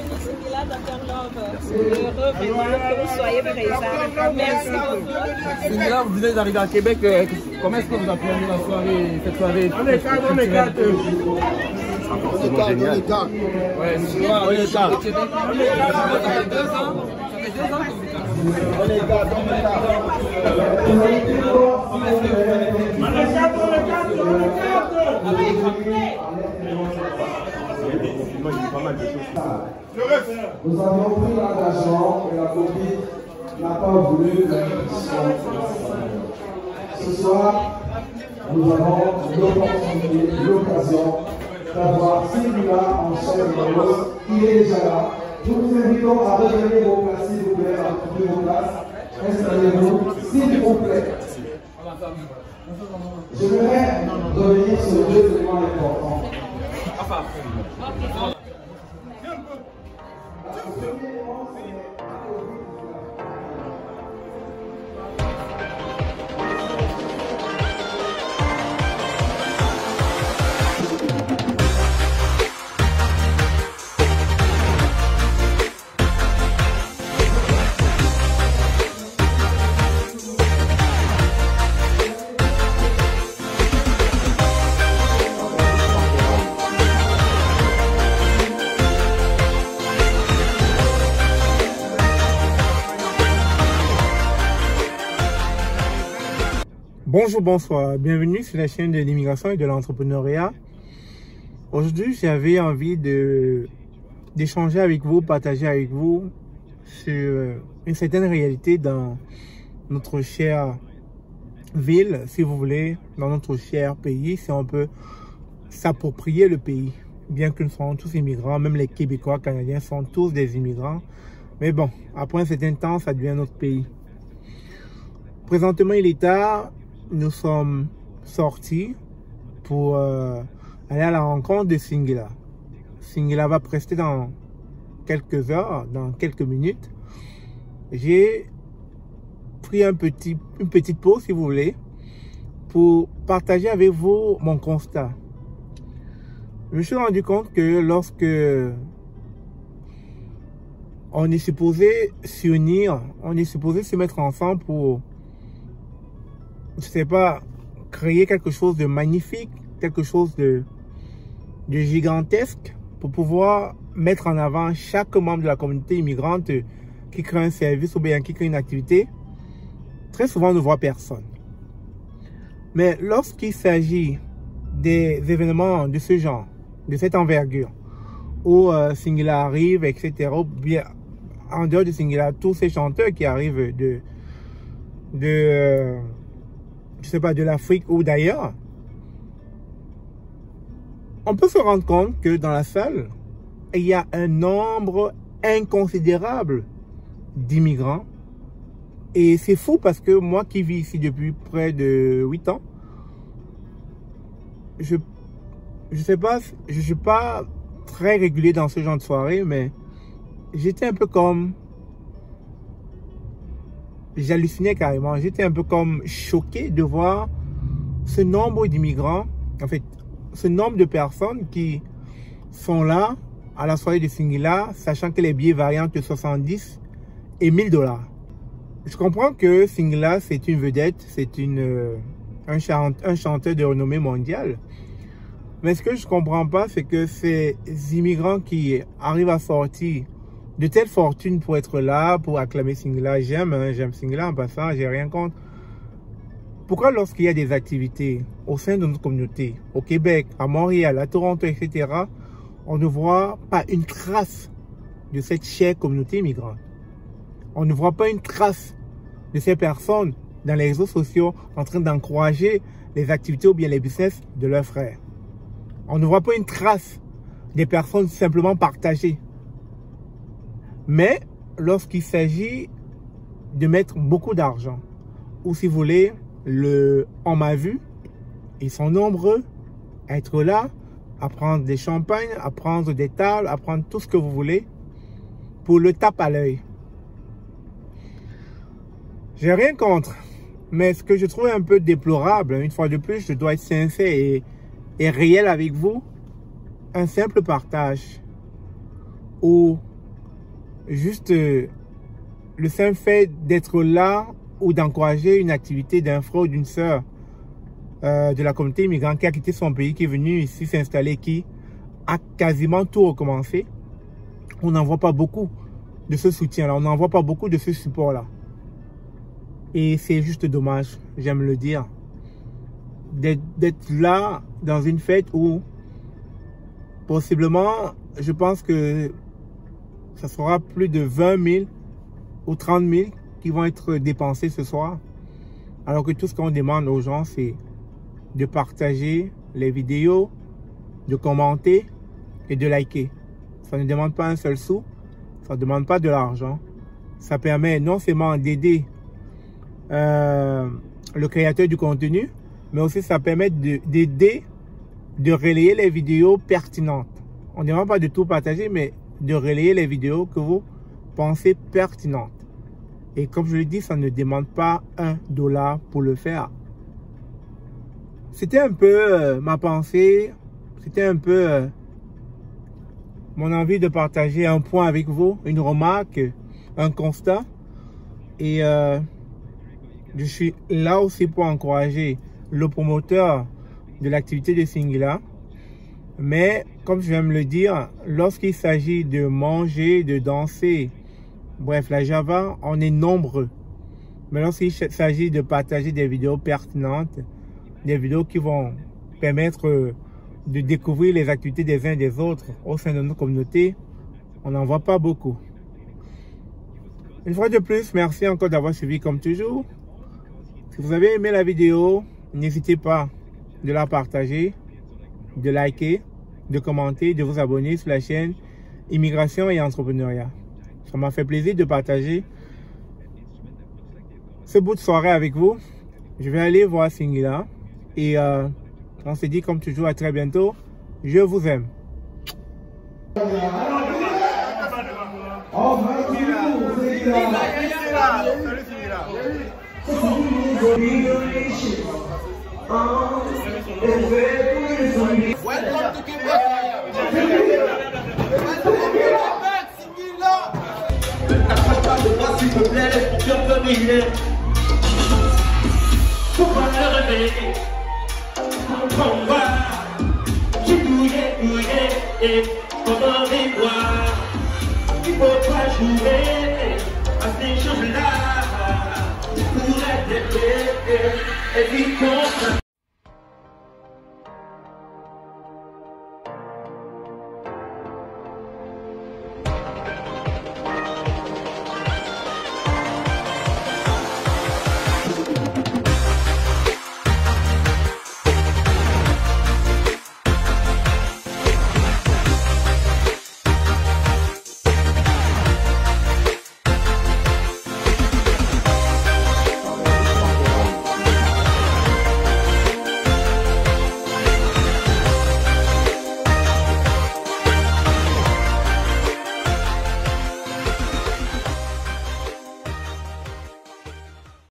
bienvenue Singila Dr Love. Heureux vraiment que vous soyez présents. Merci beaucoup. Singila, vous venez d'arriver à Québec. Comment est-ce que vous apprenez la soirée, cette soirée? On est calme, on est calme. C'est génial. Ouais, on est calme. Ça fait 2 ans. Ça fait 2 ans. On est calme, on est calme. Nous avions pris l'engagement et la copie n'a pas voulu ce soir, nous avons l'opportunité, l'occasion d'avoir Singila en chair de l'os. Il est déjà là. Nous vous invitons à revenir vos places, s'il vous plaît, à occuper vos places. Installez-vous, s'il vous plaît. Je voudrais revenir sur 2 éléments importants. Bonjour, bonsoir, bienvenue sur la chaîne de l'immigration et de l'entrepreneuriat. Aujourd'hui, j'avais envie d'échanger avec vous, partager avec vous sur une certaine réalité dans notre chère ville, si vous voulez, dans notre cher pays, si on peut s'approprier le pays. Bien que nous soyons tous immigrants, même les Québécois, Canadiens sont tous des immigrants. Mais bon, après un certain temps, ça devient notre pays. Présentement, il est tard. Nous sommes sortis pour aller à la rencontre de Singila. Singila va prester dans quelques heures, dans quelques minutes. J'ai pris une petite pause, si vous voulez, pour partager avec vous mon constat. Je me suis rendu compte que lorsque on est supposé s'unir, on est supposé se mettre ensemble pour, je sais pas, créer quelque chose de magnifique, quelque chose de gigantesque pour pouvoir mettre en avant chaque membre de la communauté immigrante qui crée un service ou bien qui crée une activité. Très souvent, on ne voit personne. Mais lorsqu'il s'agit des événements de ce genre, de cette envergure, où Singila arrive, etc., ou bien en dehors de Singila, tous ces chanteurs qui arrivent je sais pas, de l'Afrique ou d'ailleurs, on peut se rendre compte que dans la salle, il y a un nombre inconsidérable d'immigrants. Et c'est fou parce que moi qui vis ici depuis près de 8 ans, je sais pas, je suis pas très régulier dans ce genre de soirée, mais j'étais un peu comme... J'hallucinais carrément. J'étais un peu comme choqué de voir ce nombre d'immigrants, en fait, ce nombre de personnes qui sont là à la soirée de Singila, sachant que les billets varient entre 70 et 1000 $. Je comprends que Singila, c'est une vedette, c'est un chanteur de renommée mondiale. Mais ce que je comprends pas, c'est que ces immigrants qui arrivent à sortir de telle fortune pour être là, pour acclamer Singila. J'aime Singila en passant, j'ai rien contre. Pourquoi lorsqu'il y a des activités au sein de notre communauté, au Québec, à Montréal, à Toronto, etc., on ne voit pas une trace de cette chère communauté immigrante? On ne voit pas une trace de ces personnes dans les réseaux sociaux en train d'encourager les activités ou bien les business de leurs frères. On ne voit pas une trace des personnes simplement partagées. Mais lorsqu'il s'agit de mettre beaucoup d'argent, ou si vous voulez, on m'a vu, ils sont nombreux à être là, à prendre des champagnes, à prendre des tables, à prendre tout ce que vous voulez, pour le tape à l'œil. J'ai rien contre, mais ce que je trouve un peu déplorable, une fois de plus, je dois être sincère et réel avec vous, un simple partage où juste le simple fait d'être là ou d'encourager une activité d'un frère ou d'une sœur de la communauté immigrante qui a quitté son pays, qui est venu ici s'installer, qui a quasiment tout recommencé. On n'en voit pas beaucoup de ce soutien-là, on n'en voit pas beaucoup de ce support-là. Et c'est juste dommage, j'aime le dire, d'être là dans une fête où possiblement, je pense que ça sera plus de 20 000 ou 30 000 qui vont être dépensés ce soir. Alors que tout ce qu'on demande aux gens, c'est de partager les vidéos, de commenter et de liker. Ça ne demande pas un seul sou, ça ne demande pas de l'argent. Ça permet non seulement d'aider le créateur du contenu, mais aussi ça permet d'aider, de relayer les vidéos pertinentes. On ne demande pas de tout partager, mais de relayer les vidéos que vous pensez pertinentes. Et comme je l'ai dit, ça ne demande pas $1 pour le faire. C'était un peu ma pensée, c'était un peu mon envie de partager un point avec vous, une remarque, un constat. Et je suis là aussi pour encourager le promoteur de l'activité de Singila. Mais comme je viens de le dire, lorsqu'il s'agit de manger, de danser, bref, la Java, on est nombreux. Mais lorsqu'il s'agit de partager des vidéos pertinentes, des vidéos qui vont permettre de découvrir les activités des uns et des autres au sein de notre communauté, on n'en voit pas beaucoup. Une fois de plus, merci encore d'avoir suivi comme toujours. Si vous avez aimé la vidéo, n'hésitez pas de la partager, de liker, de commenter, de vous abonner sur la chaîne Immigration et Entrepreneuriat. Ça m'a fait plaisir de partager ce bout de soirée avec vous. Je vais aller voir Singila et on se dit comme toujours à très bientôt. Je vous aime. Welcome to Québec. S'il te plaît, je peux briller. Faut pas le réveiller. On va, j'ai douillé, et pendant les mois, il faut pas jouer à ces choses-là. Pour être et puis